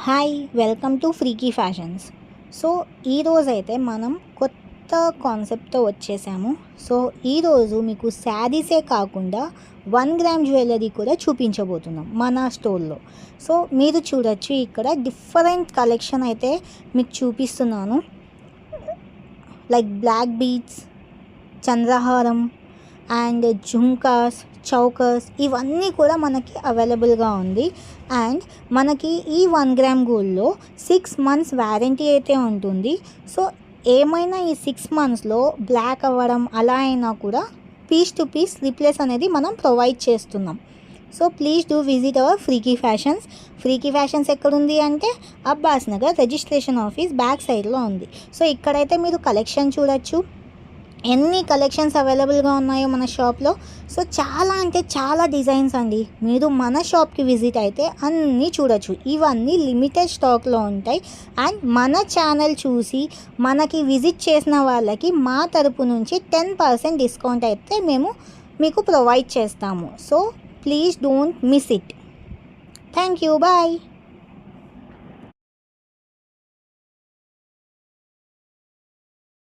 Hi welcome to Freaky Fashions. So ఈరోజైతే మనం కొత్త కాన్సెప్ట్తో వచ్చేసాము. సో ఈరోజు మీకు శారీసే కాకుండా 1 గ్రామ్ జ్యువెలరీ కూడా చూపించబోతున్నాం మన స్టోర్లో. సో మీరు చూడొచ్చు, ఇక్కడ డిఫరెంట్ కలెక్షన్ అయితే మీకు చూపిస్తున్నాను. లైక్ బ్లాక్ బీడ్స్, చంద్రహారం అండ్ జుంకాస్, చౌకర్స్ ఇవన్నీ కూడా మనకి అవైలబుల్గా ఉంది. అండ్ మనకి ఈ 1 గ్రామ్ గోల్డ్లో 6 months వ్యారంటీ అయితే ఉంటుంది. సో ఏమైనా ఈ 6 monthsలో బ్లాక్ అవ్వడం అలా అయినా కూడా పీస్ టు పీస్ రీప్లేస్ అనేది మనం ప్రొవైడ్ చేస్తున్నాం. So please do visit our Freaky Fashions. Freaky Fashions ఎక్కడుంది అంటే Abbas Nagar registration office back సైడ్లో ఉంది. సో ఇక్కడైతే మీరు కలెక్షన్ చూడొచ్చు, ఎన్ని కలెక్షన్స్ అవైలబుల్గా ఉన్నాయో మన షాప్లో. సో చాలా అంటే చాలా డిజైన్స్ అండి. మీరు మన షాప్కి విజిట్ అయితే అన్నీ చూడొచ్చు. ఇవన్నీ లిమిటెడ్ స్టాక్లో ఉంటాయి. అండ్ మన ఛానల్ చూసి మనకి విజిట్ చేసిన వాళ్ళకి మా తరపు నుంచి 10% డిస్కౌంట్ అయితే మేము మీకు ప్రొవైడ్ చేస్తాము. So please don't miss it. Thank you, bye.